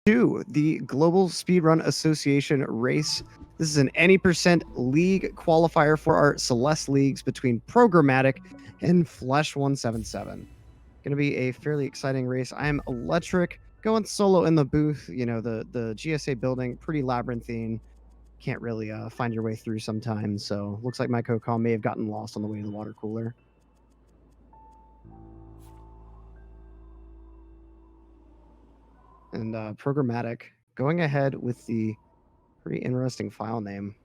to the Global Speedrun Association race. This is an any percent league qualifier for our Celeste leagues between Programmatic and Flesh177. Going to be a fairly exciting race. I am electric, going solo in the booth. You know, the GSA building, pretty labyrinthine. Can't really find your way through sometimes. So looks like my co-com may have gotten lost on the way to the water cooler. And Programmatic going ahead with the pretty interesting file name.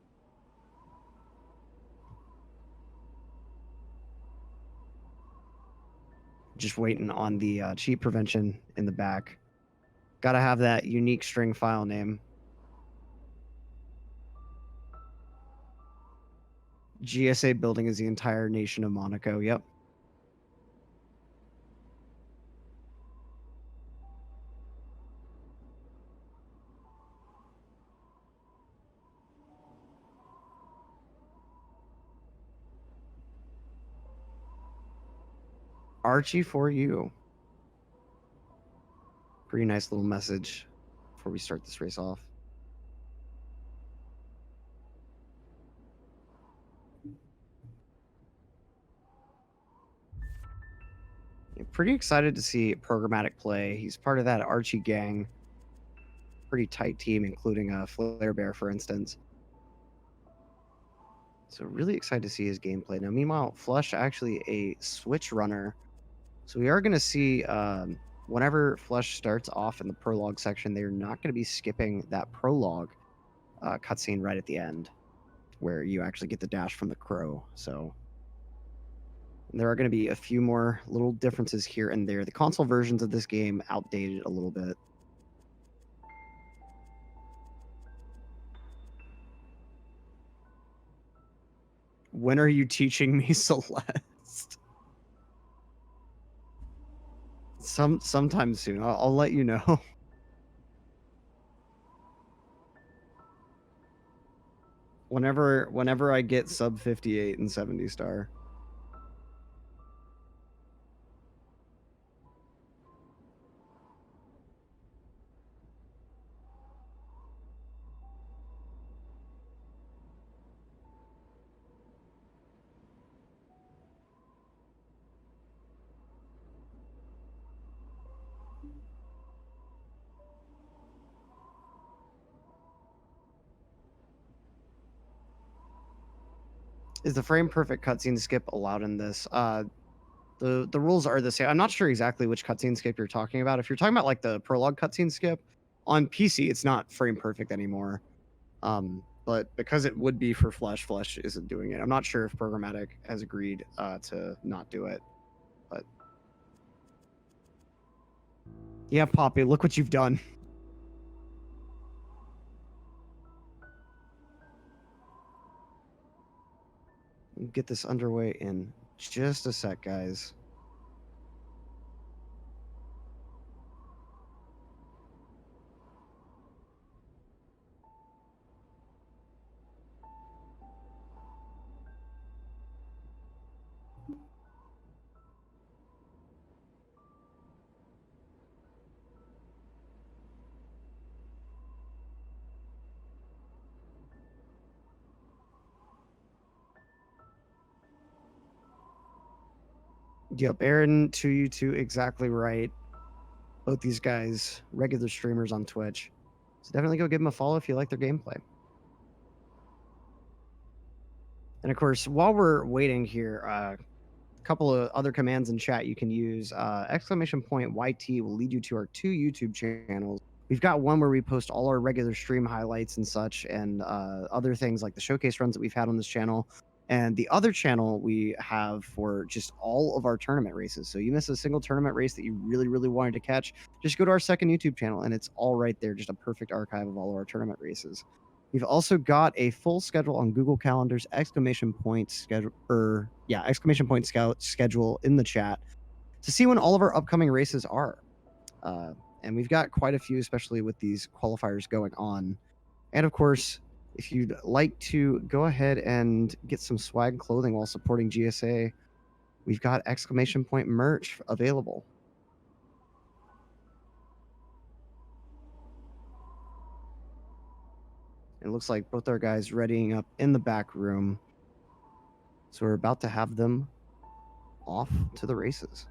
Just waiting on the cheat prevention in the back. Gotta have that unique string file name. GSA building is the entire nation of Monaco. Yep. Archie for you. Pretty nice little message before we start this race off. Pretty excited to see Programmatic play. He's part of that Archie gang. Pretty tight team, including Flare Bear, for instance. So really excited to see his gameplay. Now, meanwhile, Flush actually a switch runner. So we are going to see whenever Flush starts off in the prologue section, they're not going to be skipping that prologue cutscene right at the end, where you actually get the dash from the crow. So there are going to be a few more little differences here and there. The console versions of this game outdated a little bit. When are you teaching me Celeste? Sometime soon. I'll let you know. Whenever I get sub 58 and 70 star. Is the frame perfect cutscene skip allowed in this? The rules are the same. I'm not sure exactly which cutscene skip you're talking about. If you're talking about like the prologue cutscene skip on PC, it's not frame perfect anymore. But because it would be for Flesh isn't doing it. I'm not sure if Programmatic has agreed to not do it. But yeah, Poppy, look what you've done. We'll get this underway in just a sec, guys. Yep, Aaron, 2U2, exactly right. Both these guys, regular streamers on Twitch. So definitely go give them a follow if you like their gameplay. And of course, while we're waiting here, a couple of other commands in chat you can use. !YT will lead you to our 2 YouTube channels. We've got one where we post all our regular stream highlights and such, and other things like the showcase runs that we've had on this channel. And the other channel we have for just all of our tournament races. So you miss a single tournament race that you really, really wanted to catch, just go to our second YouTube channel, and it's all right there, just a perfect archive of all of our tournament races. We've also got a full schedule on Google Calendars, exclamation point schedule in the chat to see when all of our upcoming races are. And we've got quite a few, especially with these qualifiers going on. And of course, if you'd like to go ahead and get some swag clothing while supporting GSA, we've got exclamation point merch available. It looks like both our guys readying up in the back room. So we're about to have them off to the races.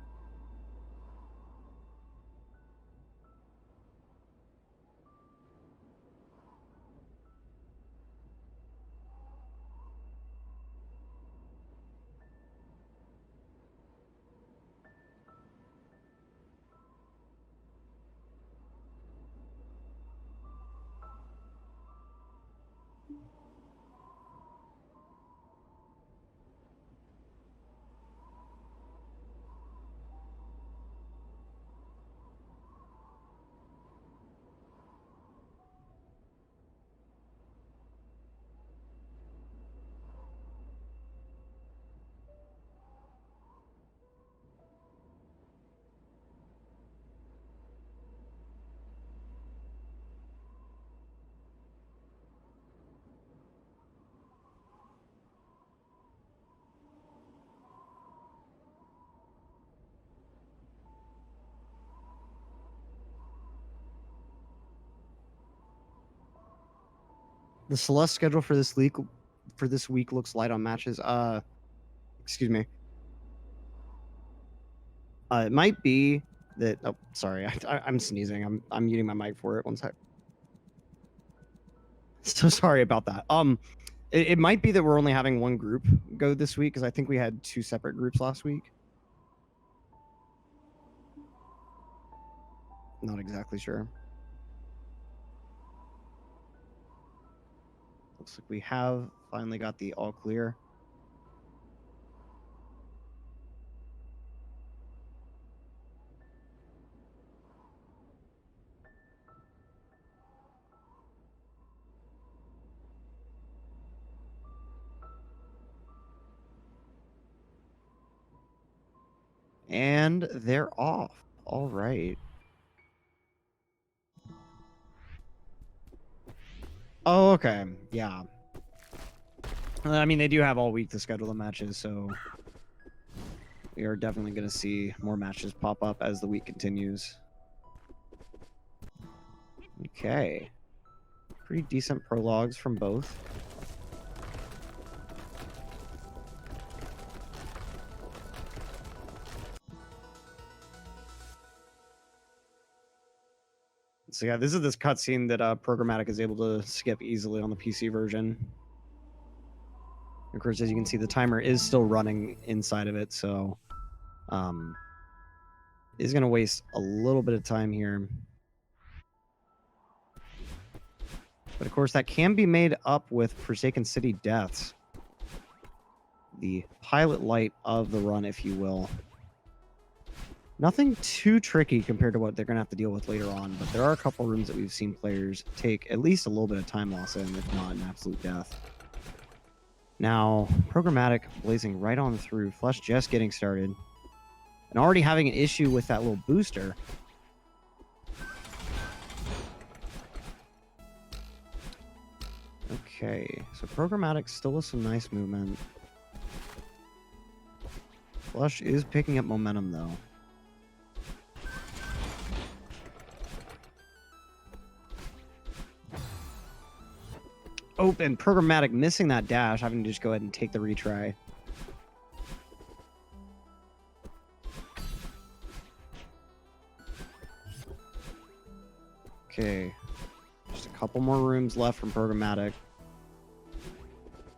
The Celeste schedule for this week looks light on matches. Excuse me. It might be that. Oh, sorry. I'm sneezing. I'm muting my mic for it. One sec. So sorry about that. It might be that we're only having one group go this week because I think we had 2 separate groups last week. Not exactly sure. Looks like we have finally got the all clear. And they're off. All right. Oh, okay. Yeah. I mean, they do have all week to schedule the matches, so we are definitely going to see more matches pop up as the week continues. Okay. Pretty decent prologues from both. So yeah, this is this cutscene that Programmatic is able to skip easily on the PC version. Of course, as you can see, the timer is still running inside of it, so is going to waste a little bit of time here. But of course, that can be made up with Forsaken City deaths. The pilot light of the run, if you will. Nothing too tricky compared to what they're going to have to deal with later on, but there are a couple rooms that we've seen players take at least a little bit of time loss in, if not an absolute death. Now, Programmatic blazing right on through. Flesh just getting started. And already having an issue with that little booster. Okay, so Programmatic still with some nice movement. Flesh is picking up momentum, though. Open Programmatic missing that dash, having to just go ahead and take the retry. Okay, just a couple more rooms left from Programmatic.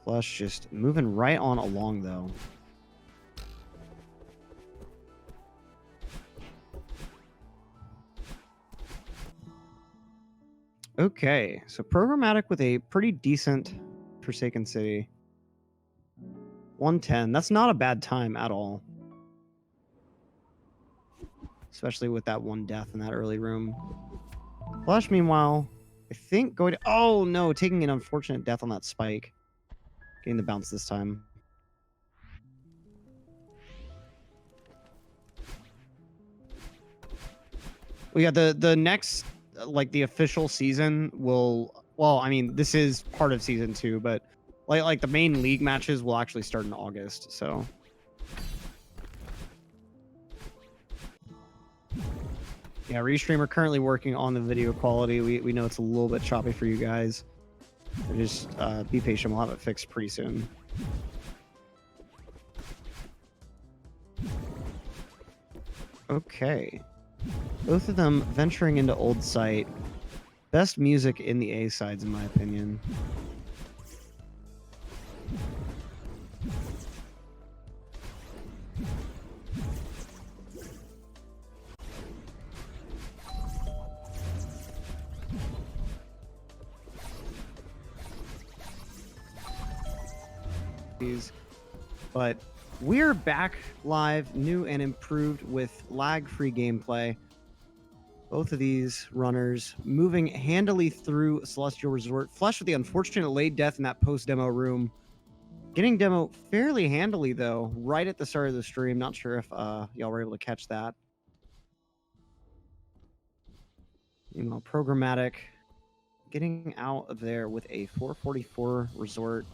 Flesh just moving right on along, though. Okay, so Programmatic with a pretty decent Forsaken City. 110. That's not a bad time at all. Especially with that one death in that early room. Flesh, meanwhile, I think going to... Oh, no, taking an unfortunate death on that spike. Getting the bounce this time. We got the next... like the official season will, well, I mean, this is part of season 2, but like the main league matches will actually start in August. So yeah, Restream are currently working on the video quality. We know it's a little bit choppy for you guys. Just be patient. We'll have it fixed pretty soon. Okay. Both of them venturing into Old Site. Best music in the A sides, in my opinion. But we're back live, new and improved with lag-free gameplay. Both of these runners moving handily through Celestial Resort. Flesh with the unfortunate late death in that post-demo room. Getting demo fairly handily, though, right at the start of the stream. Not sure if y'all were able to catch that. You know, Programmatic getting out of there with a 444 Resort.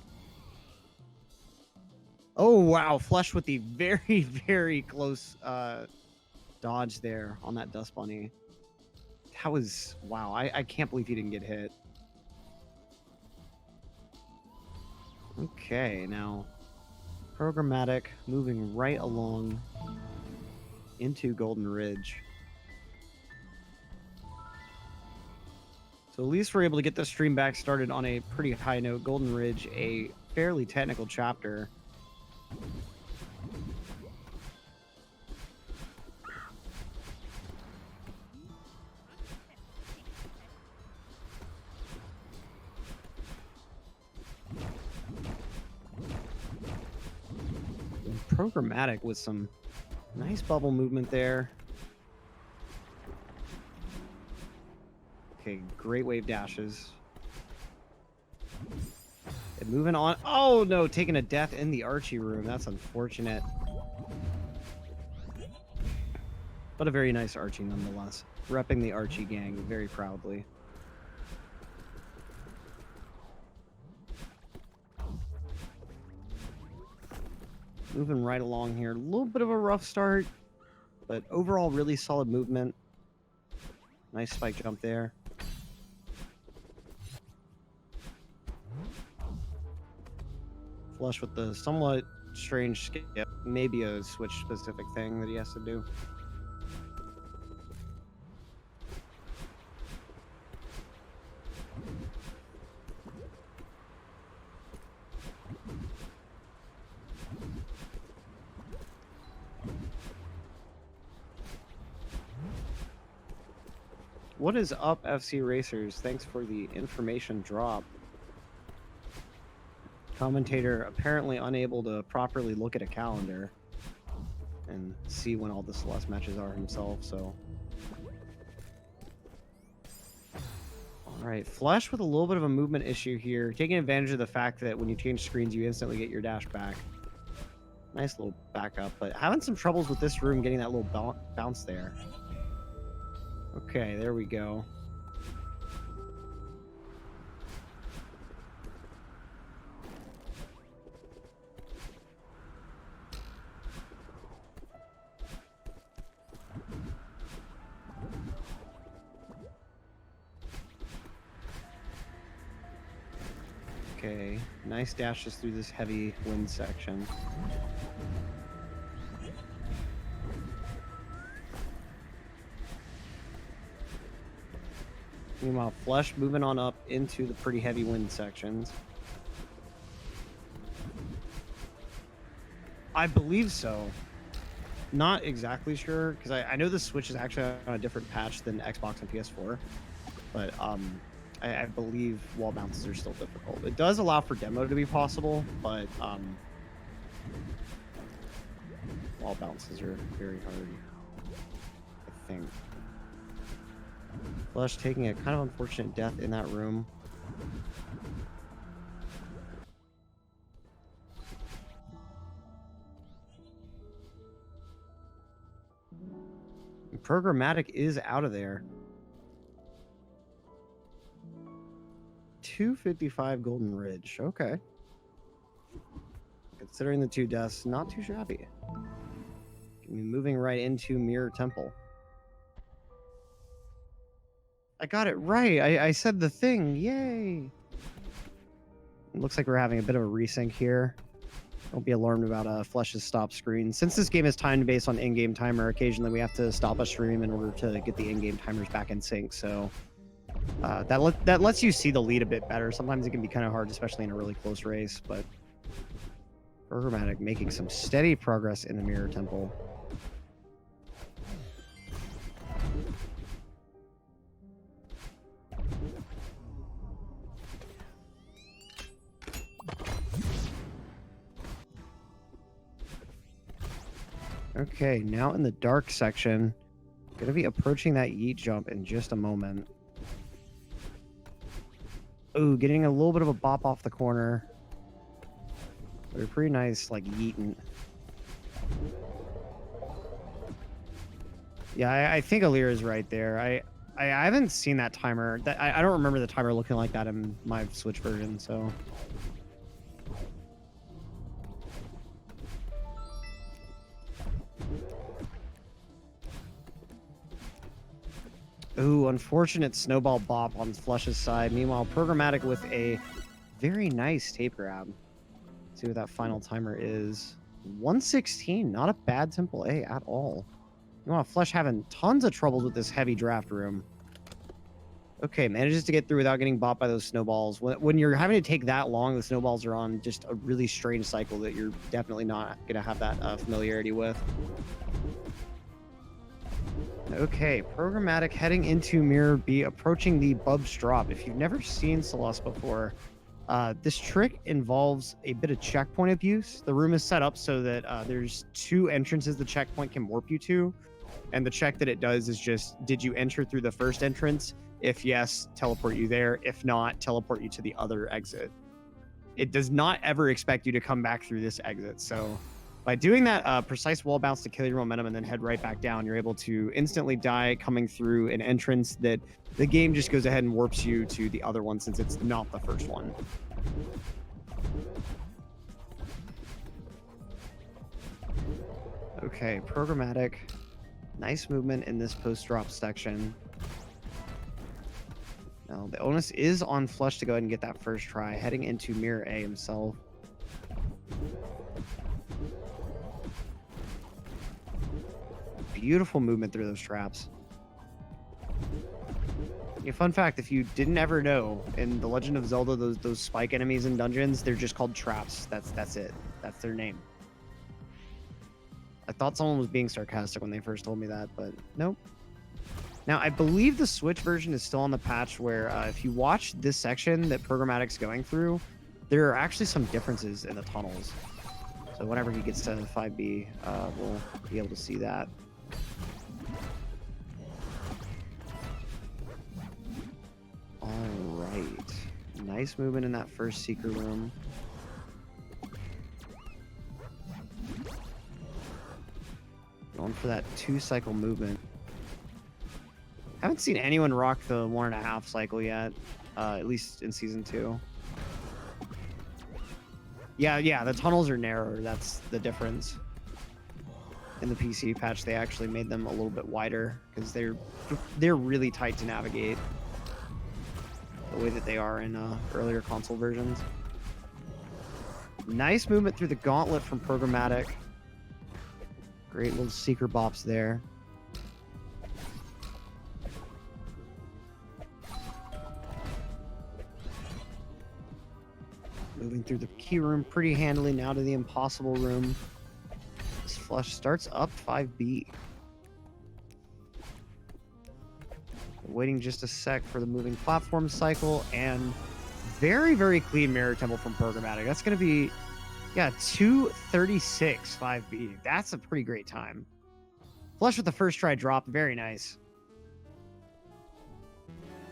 Oh, wow. Flesh with the very, very close dodge there on that Dust Bunny. That was... Wow, I can't believe he didn't get hit. Okay, now... Programmatic moving right along into Golden Ridge. So at least we're able to get the stream back started on a pretty high note. Golden Ridge, a fairly technical chapter. Programmatic with some nice bubble movement there. Okay, great wave dashes. And moving on. Oh no, taking a death in the Archie room. That's unfortunate. But a very nice Archie nonetheless. Repping the Archie gang very proudly. Moving right along here. A little bit of a rough start, but overall really solid movement. Nice spike jump there. Flush with the somewhat strange skip. Maybe a switch specific thing that he has to do. What is up, FC Racers? Thanks for the information drop. Commentator apparently unable to properly look at a calendar and see when all the Celeste matches are himself, so... Alright, Flesh with a little bit of a movement issue here, taking advantage of the fact that when you change screens, you instantly get your dash back. Nice little backup, but having some troubles with this room getting that little bounce there. Okay, there we go. Okay, nice dashes through this heavy wind section. Meanwhile, Flesh moving on up into the pretty heavy wind sections. I believe so. Not exactly sure, because I know the Switch is actually on a different patch than Xbox and PS4. But I believe wall bounces are still difficult. It does allow for demo to be possible, but wall bounces are very hard, I think. Flesh taking a kind of unfortunate death in that room. And Programmatic is out of there. 255 Golden Ridge. Okay. Considering the 2 deaths, not too shabby. Moving right into Mirror Temple. I got it right. I said the thing. Yay. It looks like we're having a bit of a resync here. Don't be alarmed about Flesh's stop screen. Since this game is timed based on in-game timer, occasionally we have to stop a stream in order to get the in-game timers back in sync. So that lets you see the lead a bit better. Sometimes it can be kind of hard, especially in a really close race. But Programmatic making some steady progress in the Mirror Temple. Okay, now in the dark section, going to be approaching that yeet jump in just a moment. Ooh, getting a little bit of a bop off the corner. But a pretty nice, like, yeeting. Yeah, I think Alir is right there. I haven't seen that timer. I don't remember the timer looking like that in my Switch version, so... Ooh, unfortunate snowball bop on Flesh's side. Meanwhile, Programmatic with a very nice tape grab. Let's see what that final timer is. 116, not a bad Temple A at all. Meanwhile, Flesh having tons of troubles with this heavy draft room. Okay, manages to get through without getting bopped by those snowballs. When you're having to take that long, the snowballs are on just a really strange cycle that you're definitely not going to have that familiarity with. Okay, Programmatic heading into Mirror B, approaching the Bubs drop. If you've never seen Celeste before, this trick involves a bit of checkpoint abuse. The room is set up so that there's 2 entrances the checkpoint can warp you to. And the check that it does is just, did you enter through the first entrance? If yes, teleport you there. If not, teleport you to the other exit. It does not ever expect you to come back through this exit. So by doing that precise wall bounce to kill your momentum and then head right back down, you're able to instantly die coming through an entrance that the game just goes ahead and warps you to the other one since it's not the first one. Okay, Programmatic. Nice movement in this post-drop section. Now, the onus is on Flesh to go ahead and get that first try, heading into Mirror A himself. Beautiful movement through those traps. Yeah, fun fact, if you didn't ever know, in The Legend of Zelda, those spike enemies in dungeons, they're just called traps. That's it. That's their name. I thought someone was being sarcastic when they first told me that, but nope. Now, I believe the Switch version is still on the patch where if you watch this section that Programmatic's going through, there are actually some differences in the tunnels. So whenever he gets to 5B, we'll be able to see that. All right. Nice movement in that first secret room. Going for that 2-cycle movement. Haven't seen anyone rock the 1.5 cycle yet, at least in Season 2. Yeah, the tunnels are narrower. That's the difference. In the PC patch, they actually made them a little bit wider because they're really tight to navigate the way that they are in earlier console versions. Nice movement through the gauntlet from Programmatic. Great little secret bops there. Moving through the key room pretty handily now to the impossible room. This Flesh starts up 5B. Waiting just a sec for the moving platform cycle, and very, very clean Mirror Temple from Programmatic. That's going to be, yeah, 2:36 5B. That's a pretty great time. Flesh with the first try drop. Very nice.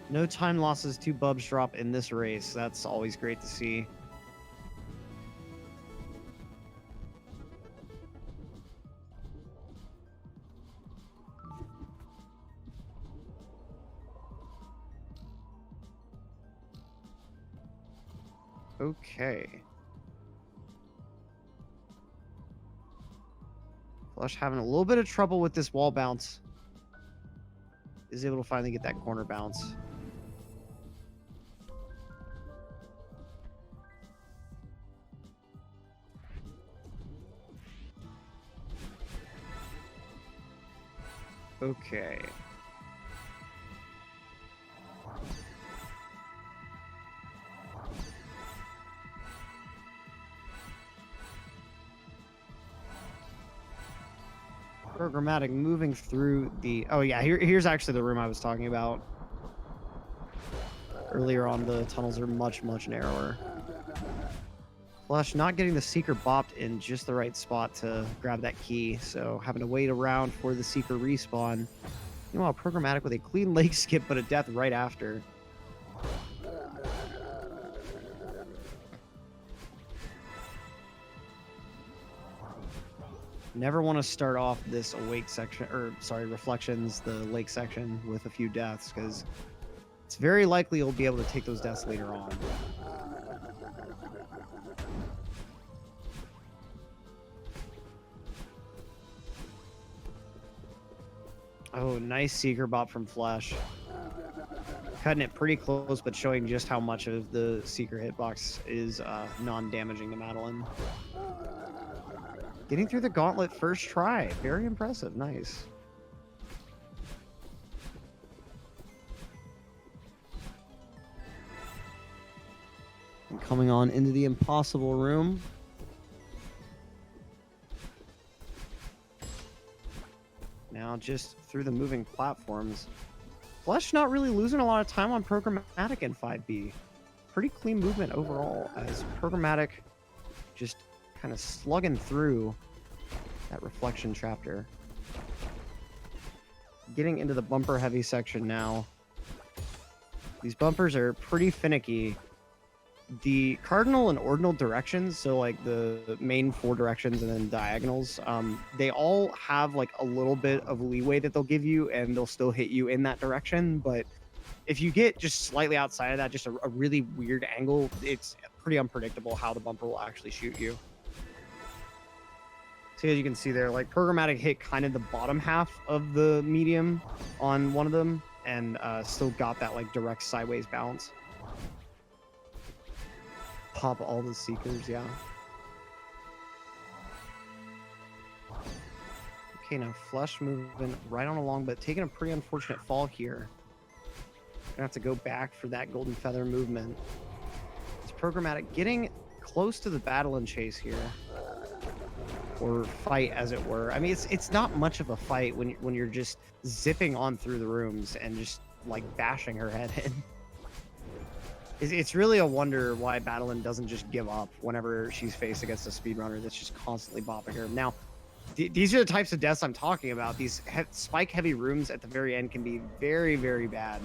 No time losses to Bubs drop in this race. That's always great to see. Okay. Flesh having a little bit of trouble with this wall bounce. Is able to finally get that corner bounce. Okay. Programmatic moving through the... Oh, yeah, here's actually the room I was talking about. Earlier on, the tunnels are much, much narrower. Flesh not getting the Seeker bopped in just the right spot to grab that key, so having to wait around for the Seeker respawn. Meanwhile, Programmatic with a clean leg skip, but a death right after. Never want to start off this awake section, or sorry, reflections, the lake section, with a few deaths, because it's very likely you'll be able to take those deaths later on. Oh, nice Seeker bop from Flesh. Cutting it pretty close, but showing just how much of the Seeker hitbox is non-damaging to Madeline. Getting through the gauntlet first try. Very impressive. Nice. And coming on into the impossible room. Now just through the moving platforms. Flesh not really losing a lot of time on Programmatic in 5B. Pretty clean movement overall, as Programmatic just kind of slugging through that reflection chapter. Getting into the bumper heavy section now. These bumpers are pretty finicky. The cardinal and ordinal directions, so like the main 4 directions and then diagonals, they all have like a little bit of leeway that they'll give you, and they'll still hit you in that direction. But if you get just slightly outside of that, just a really weird angle, it's pretty unpredictable how the bumper will actually shoot you. So as you can see there, like Programmatic hit kind of the bottom half of the medium on one of them, and still got that like direct sideways bounce. Pop all the Seekers, yeah. Okay, now Flesh moving right on along, but taking a pretty unfortunate fall here. Gonna have to go back for that golden feather movement. It's Programmatic getting close to the battle and chase here. Or fight, as it were. I mean, it's not much of a fight when you're just zipping on through the rooms and just like bashing her head in. It's really a wonder why Battlein doesn't just give up whenever she's faced against a speedrunner that's just constantly bopping her. Now, these are the types of deaths I'm talking about. These spike-heavy rooms at the very end can be very, very bad.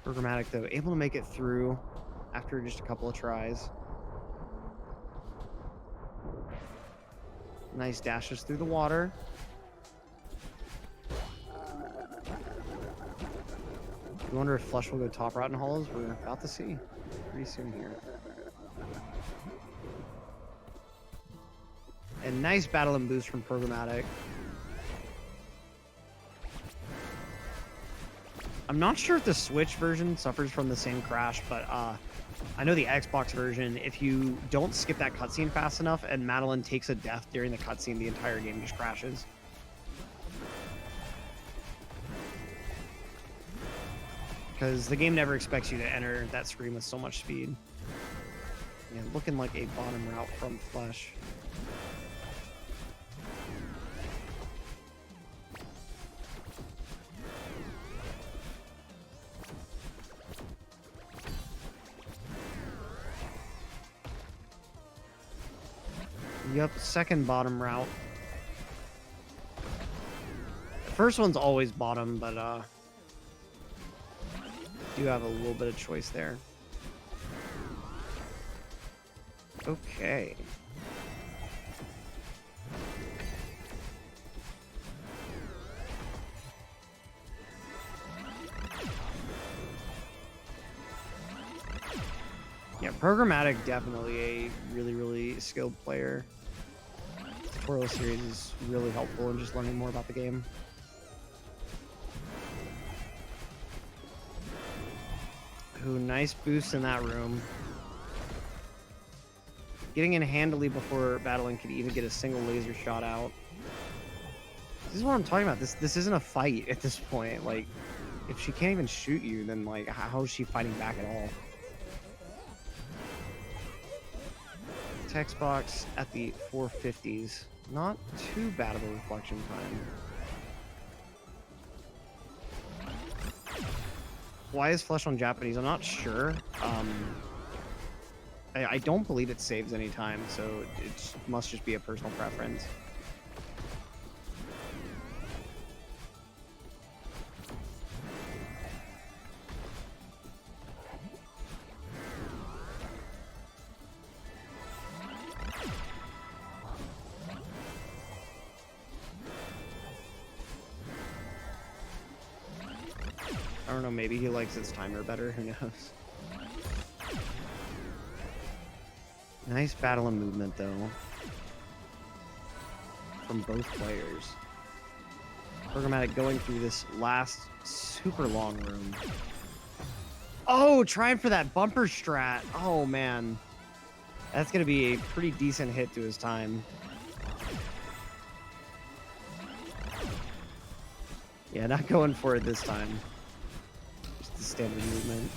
Programmatic, though, able to make it through after just a couple of tries. Nice dashes through the water. I wonder if Flesh will go top route in hollows. We're about to see pretty soon here. And nice battle and boost from Programmatic. I'm not sure if the Switch version suffers from the same crash, but I know the Xbox version, if you don't skip that cutscene fast enough and Madeline takes a death during the cutscene, the entire game just crashes. Because the game never expects you to enter that screen with so much speed. Yeah, looking like a bottom route from Flesh. Yep, second bottom route. The first one's always bottom, but do have a little bit of choice there. Okay. Yeah, Programmatic definitely a really, really skilled player. The tutorial series is really helpful in just learning more about the game. Ooh, nice boost in that room. Getting in handily before Battlein could even get a single laser shot out. This is what I'm talking about. This isn't a fight at this point. Like, if she can't even shoot you, then like, how is she fighting back at all? Text box at the 450s. Not too bad of a reflection time. Why is Flesh on Japanese? I'm not sure. I don't believe it saves any time, so it must just be a personal preference. I don't know, maybe he likes its timer better, who knows. Nice battle and movement, though, from both players. Programmatic going through this last super long room. Oh, trying for that bumper strat. Oh, man. That's going to be a pretty decent hit to his time. Yeah, not going for it this time. Just the standard movement.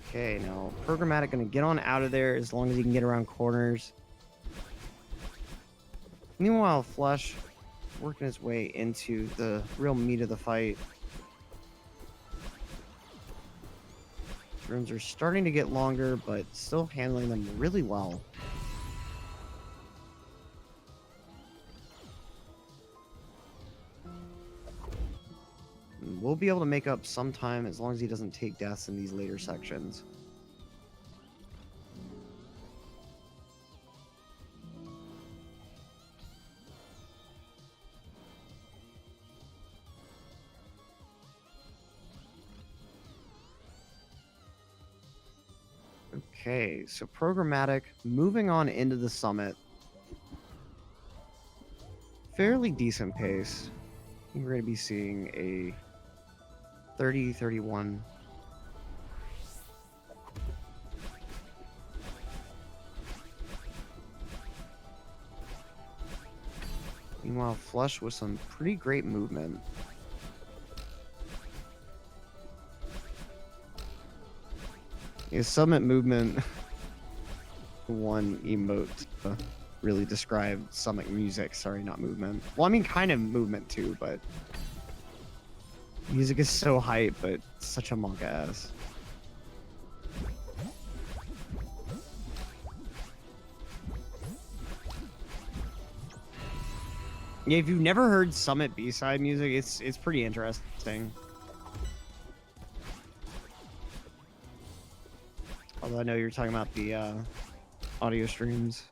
Okay, now Programmatic gonna get on out of there as long as he can get around corners. Meanwhile, Flesh working his way into the real meat of the fight. Rooms are starting to get longer, but still handling them really well. We'll be able to make up some time as long as he doesn't take deaths in these later sections. Okay, so Programmatic moving on into the summit. Fairly decent pace. I think we're going to be seeing a 30-31. Meanwhile, Flesh with some pretty great movement. His summit movement, one emote really described summit music. Sorry, not movement. Well, I mean, kind of movement too, but music is so hype, but such a monk ass. Yeah, if you've never heard Summit B-side music, it's pretty interesting. Although I know you're talking about the audio streams.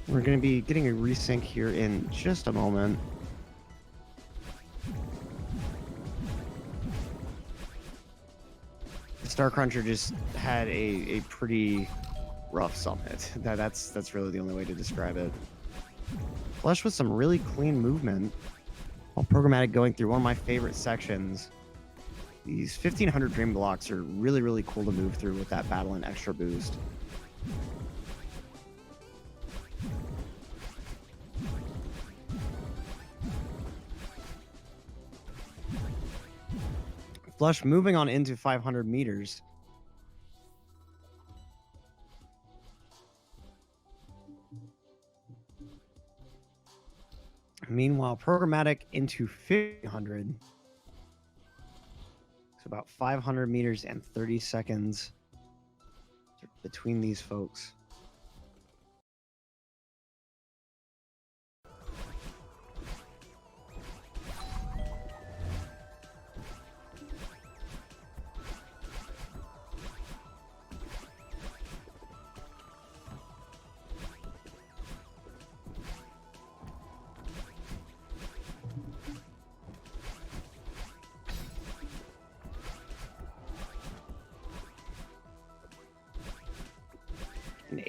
We're going to be getting a resync here in just a moment. Star Cruncher just had a pretty rough summit. That's really the only way to describe it. Flesh with some really clean movement, while Programmatic going through one of my favorite sections. These 1500 Dream Blocks are really, really cool to move through with that battle and extra boost. Flesh moving on into 500 meters. Meanwhile, Programmatic into 500. It's about 500 meters and 30 seconds between these folks.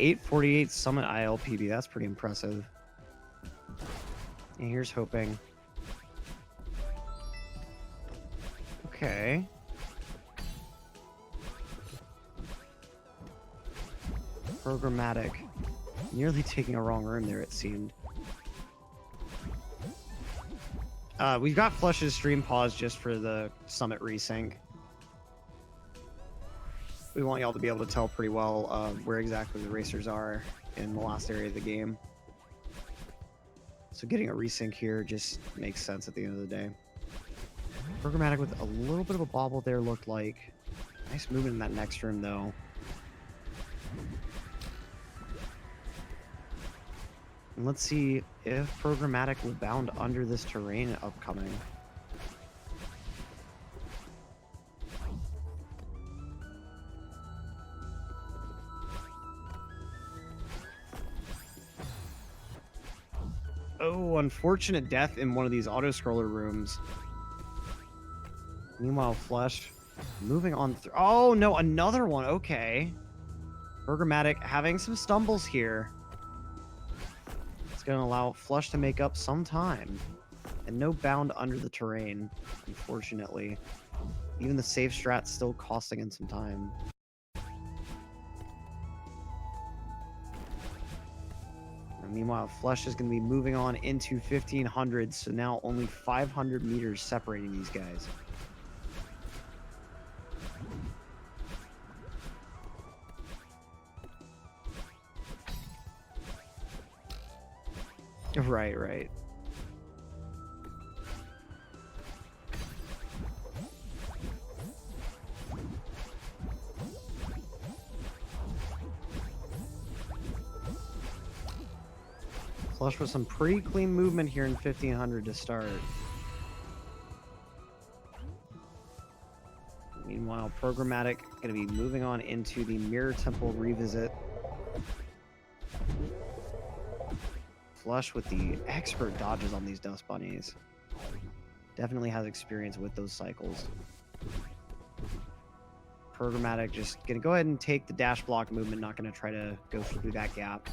848 Summit ILPB. That's pretty impressive. And here's hoping. Okay. Programmatic. Nearly taking a wrong room there, it seemed. We've got Flesh's stream paused just for the Summit resync. We want y'all to be able to tell pretty well where exactly the racers are in the last area of the game. So getting a resync here just makes sense at the end of the day. Programmatic with a little bit of a bobble there looked like. Nice movement in that next room though. And let's see if Programmatic will bound under this terrain upcoming. Oh, unfortunate death in one of these auto-scroller rooms. Meanwhile, Flesh moving on through. Oh, no, another one. Okay. Programmatic having some stumbles here. It's going to allow Flesh to make up some time. And no bound under the terrain, unfortunately. Even the safe strat's still costing him some time. Meanwhile, Flesh is going to be moving on into 1500, so now only 500 meters separating these guys. Right. Flesh with some pretty clean movement here in 1500 to start. Meanwhile, Programmatic going to be moving on into the Mirror Temple revisit. Flesh with the expert dodges on these Dust Bunnies. Definitely has experience with those cycles. Programmatic just going to go ahead and take the dash block movement, not going to try to go through that gap.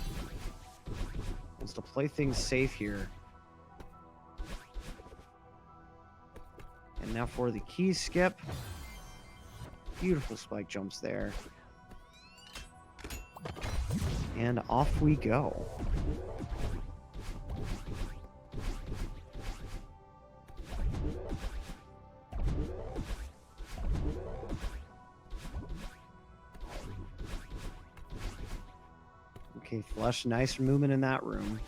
Wants to play things safe here. And now for the key skip. Beautiful spike jumps there. And off we go. Okay, Flesh, nice movement in that room.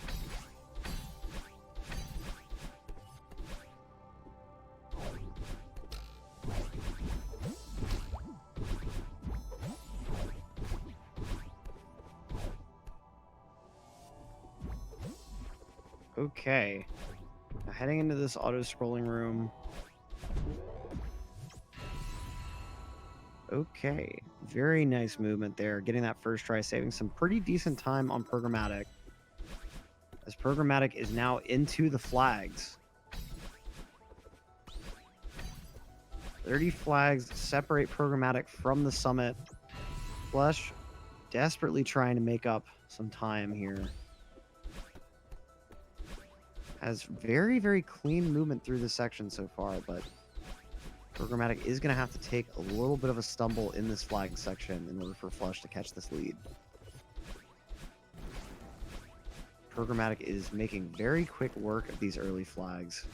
Okay. Now heading into this auto-scrolling room. Okay, very nice movement there. Getting that first try, saving some pretty decent time on Programmatic. As Programmatic is now into the flags. 30 flags separate Programmatic from the summit. Flesh desperately trying to make up some time here. Has very, very clean movement through this section so far, but Programmatic is going to have to take a little bit of a stumble in this flag section in order for Flesh to catch this lead. Programmatic is making very quick work of these early flags.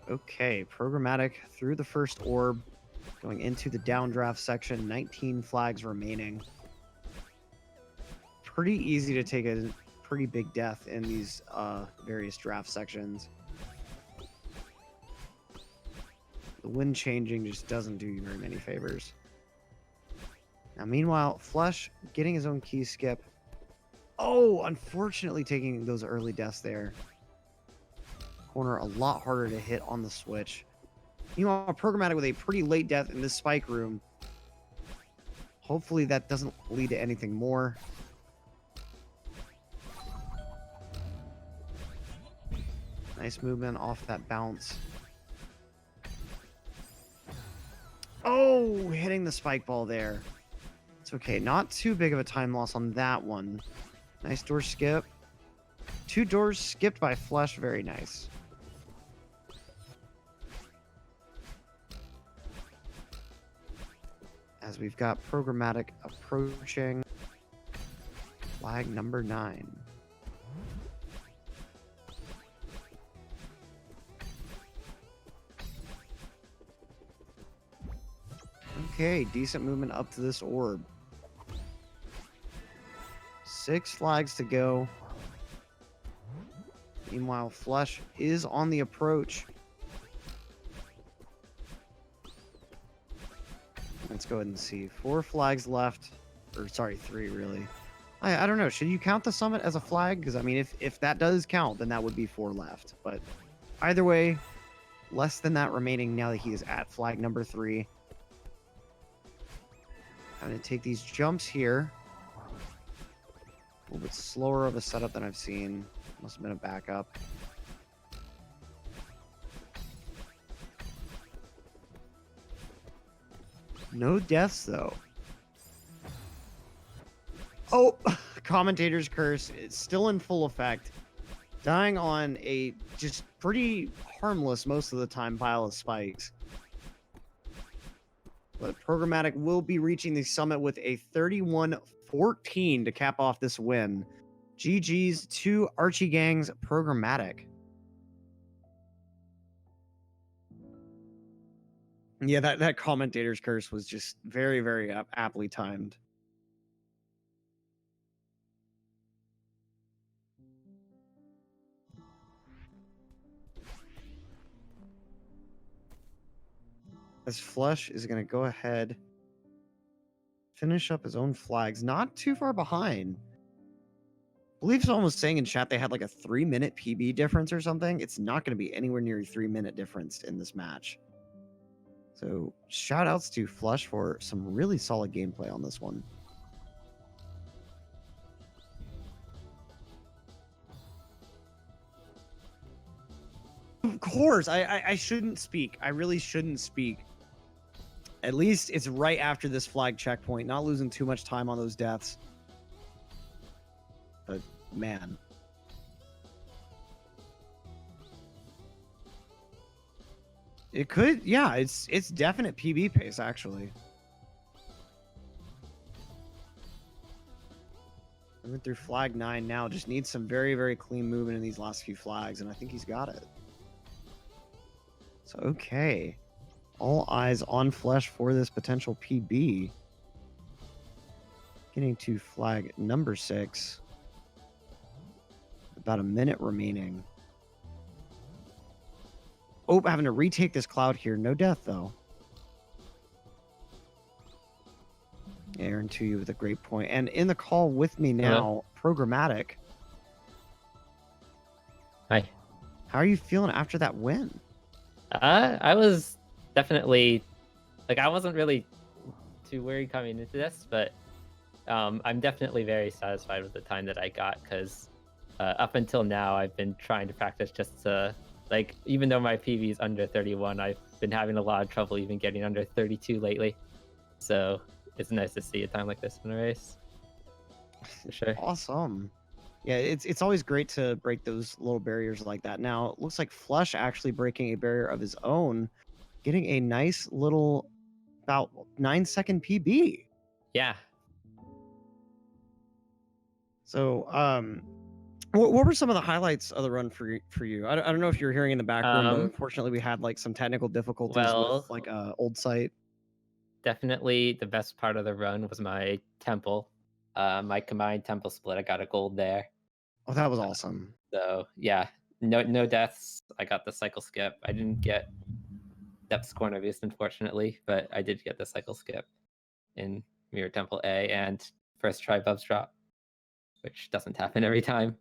Okay, Programmatic through the first orb, going into the downdraft section, 19 flags remaining. Pretty easy to take a pretty big death in these various draft sections. The wind changing just doesn't do you very many favors. Now, meanwhile, Flesh getting his own key skip. Oh, unfortunately taking those early deaths there. Corner a lot harder to hit on the switch. Meanwhile, Programmatic with a pretty late death in this spike room. Hopefully that doesn't lead to anything more. Nice movement off that bounce. Oh, hitting the spike ball there. It's okay. Not too big of a time loss on that one. Nice door skip. 2 doors skipped by Flesh. Very nice. As we've got Programmatic approaching flag number 9. Okay, decent movement up to this orb. 6 flags to go. Meanwhile, Flesh is on the approach. Let's go ahead and see. 4 flags left. Or, sorry, 3, really. I don't know. Should you count the summit as a flag? Because, I mean, if that does count, then that would be 4 left. But either way, less than that remaining now that he is at flag number 3. Having to take these jumps here. A little bit slower of a setup than I've seen. Must have been a backup. No deaths, though. Oh, Commentator's Curse is still in full effect. Dying on a just pretty harmless, most of the time, pile of spikes. But Programmatic will be reaching the summit with a 31-14 to cap off this win. GG's to Archie Gang's Programmatic. Yeah, that Commentator's Curse was just very, very aptly timed. As Flesh is going to go ahead, finish up his own flags. Not too far behind. I believe someone was saying in chat they had like a 3-minute PB difference or something. It's not going to be anywhere near a 3-minute difference in this match. So shout outs to Flesh for some really solid gameplay on this one. Of course, I shouldn't speak. I really shouldn't speak. At least it's right after this flag checkpoint, not losing too much time on those deaths. But man. It could, yeah, it's definite PB pace actually. Moving through flag 9 now, just needs some very, very clean movement in these last few flags, and I think he's got it. So okay. All eyes on Flesh for this potential PB. Getting to flag number 6. About a minute remaining. Oh, having to retake this cloud here. No death, though. Aaron to you with a great point. And in the call with me now, Programmatic. Hi. How are you feeling after that win? I was definitely, like, I wasn't really too worried coming into this, but I'm definitely very satisfied with the time that I got, because up until now, I've been trying to practice just to, like, even though my PV is under 31, I've been having a lot of trouble even getting under 32 lately. So it's nice to see a time like this in a race. For sure. Awesome. Yeah, it's always great to break those little barriers like that. Now, it looks like Flesh actually breaking a barrier of his own, getting a nice little about 9-second PB. Yeah. So, what were some of the highlights of the run for you? I don't know if you're hearing in the background, but unfortunately we had like some technical difficulties with like old site. Definitely the best part of the run was my temple. My combined temple split. I got a gold there. Oh, that was awesome. So yeah, no deaths. I got the cycle skip. I didn't get depth corner beast, unfortunately, but I did get the cycle skip in Mirror Temple A and first try Bub's drop, which doesn't happen every time.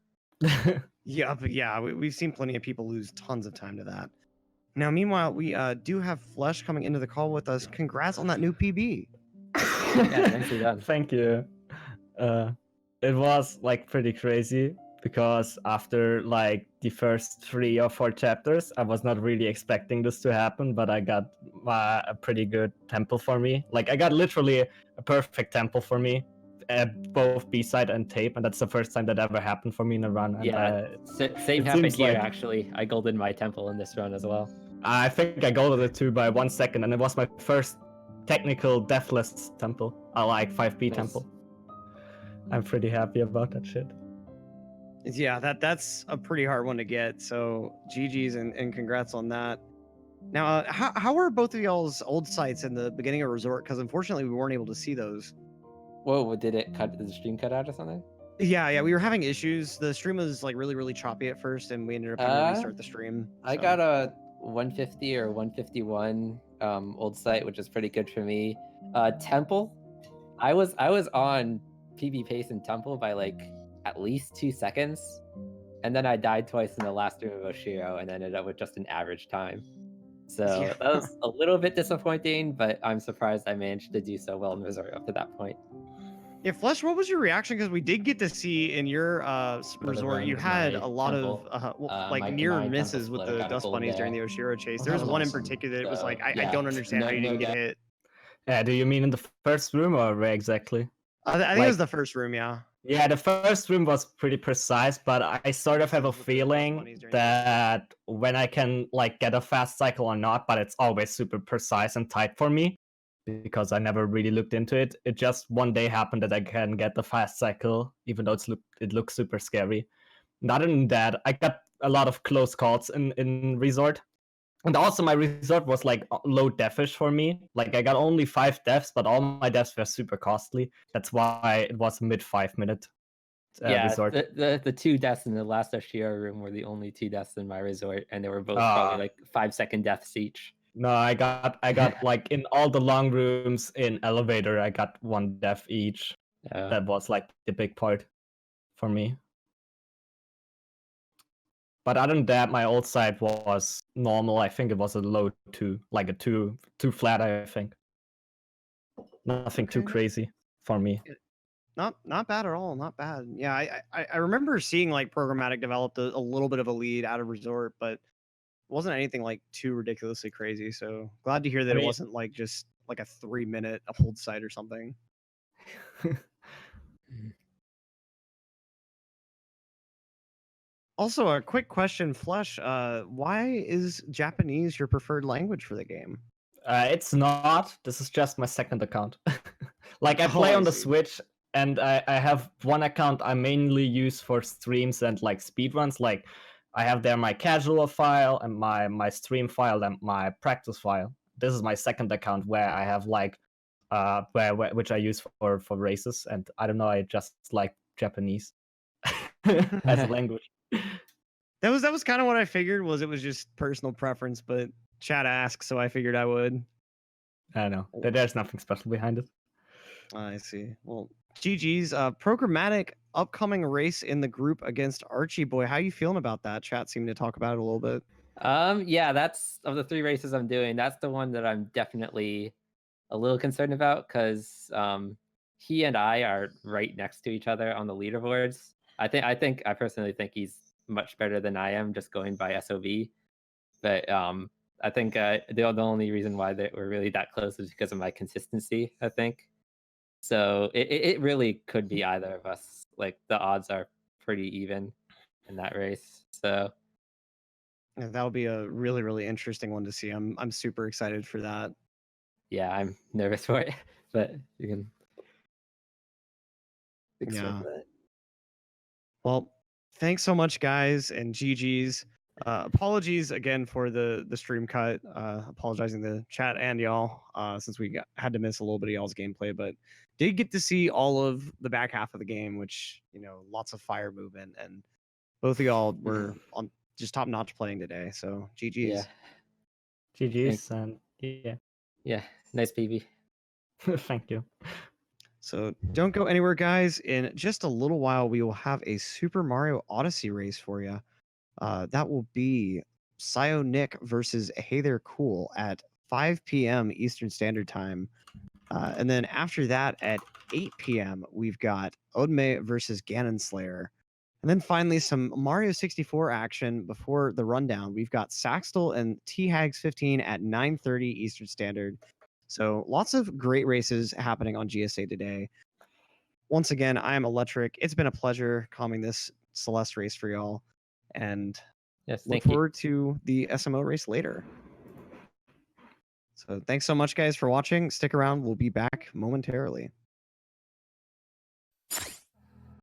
Yeah, but yeah, we've seen plenty of people lose tons of time to that. Now, meanwhile, we do have Flesh coming into the call with us. Congrats on that new PB. Yeah, nicely done. Thank you. It was like pretty crazy because after like the first 3 or 4 chapters, I was not really expecting this to happen, but I got a pretty good temple for me. Like I got literally a perfect temple for me, both B-side and tape, and that's the first time that ever happened for me in a run. And Yeah, same it happened seems here like- actually. I golded my temple in this run as well. I think I golded it too by 1 second, and it was my first technical deathless temple, like 5P Nice. temple. I'm pretty happy about that shit. Yeah, that's a pretty hard one to get. So GG's and congrats on that. Now, how are both of y'all's old sites in the beginning of Resort? Because unfortunately, we weren't able to see those. Whoa, did the stream cut out or something? Yeah, we were having issues. The stream was like really choppy at first, and we ended up having to restart the stream. I got a 150 or 151 old site, which is pretty good for me. Temple, I was on PB pace in Temple by like at least 2 seconds, and then I died twice in the last room of Oshiro and ended up with just an average time. So Yeah. that was a little bit disappointing, but I'm surprised I managed to do so well in Resort up to that point. Yeah, Flesh, what was your reaction? Because we did get to see in your resort, you had a lot temple, of my near temple misses with splitter the got a dust gold bunnies during there. the Oshiro chase. That There was was one in awesome. particular that was So, like, I yeah, don't understand how you didn't get hit. Yeah, do you mean in the first room or where exactly? I think it was the first room, yeah. Yeah, the first room was pretty precise, but I sort of have a With the dust feeling bunnies during the that when I can like get a fast cycle or not, but it's always super precise and tight for me because I never really looked into it. It just one day happened that I can get the fast cycle, even though it looks super scary. And other than that, I got a lot of close calls in Resort. And also my resort was like low deafish for me. Like I got only 5 deaths, but all my deaths were super costly. That's why it was a mid 5-minute resort. The 2 deaths in the last Oshiro room were the only 2 deaths in my resort, and they were both probably like 5-second deaths each. No, I got like in all the long rooms in elevator, I got 1 death each. That was like the big part for me. But other than that, my old side was normal. I think it was a low 2, like a 2 flat, I think. Nothing too crazy for me. Not bad at all. Not bad. Yeah, I remember seeing like Programmatic developed a little bit of a lead out of Resort, but it wasn't anything like too ridiculously crazy. So glad to hear that it wasn't like just like a 3-minute hold site or something. Also, a quick question, Flesh. Why is Japanese your preferred language for the game? It's not. This is just my second account. Like I play on the Switch, and I have one account I mainly use for streams and like speedruns. Like I have there my casual file and my stream file and my practice file. This is my second account where I have like which I use for races. And I don't know, I just like Japanese as a language. That was kind of what I figured. It was just personal preference, but chat asked, so I figured I would. I don't know. There's nothing special behind it. I see. Well, GG's. Programmatic upcoming race in the group against Archie Boy. How you feeling about that? Chat seemed to talk about it a little bit. Yeah, that's of the 3 races I'm doing. That's the one that I'm definitely a little concerned about because he and I are right next to each other on the leaderboards. I personally think he's much better than I am, just going by SOV. But I think the only reason why we're really that close is because of my consistency, I think. So it really could be either of us. Like the odds are pretty even in that race. So yeah, that'll be a really interesting one to see. I'm super excited for that. Yeah, I'm nervous for it, but you can expect that. Well, thanks so much, guys, and GG's. Apologies again for the stream cut. Apologizing to the chat and y'all since we had to miss a little bit of y'all's gameplay, but did get to see all of the back half of the game, which lots of fire movement, and both of y'all were on just top notch playing today. So GG's. Yeah. GG's and yeah, nice PB. Thank you. So don't go anywhere, guys. In just a little while, we will have a Super Mario Odyssey race for you. That will be Nick versus Hey There Cool at 5 p.m. Eastern Standard Time. And then after that, at 8 p.m., we've got Odme versus Ganon Slayer. And then finally, some Mario 64 action before the rundown. We've got Saxtel and T-Hags 15 at 9:30 Eastern Standard. So lots of great races happening on GSA today. Once again, I am Electric. It's been a pleasure calming this Celeste race for y'all. And Yes, look thank you. forward to the SMO race later. So thanks so much, guys, for watching. Stick around. We'll be back momentarily.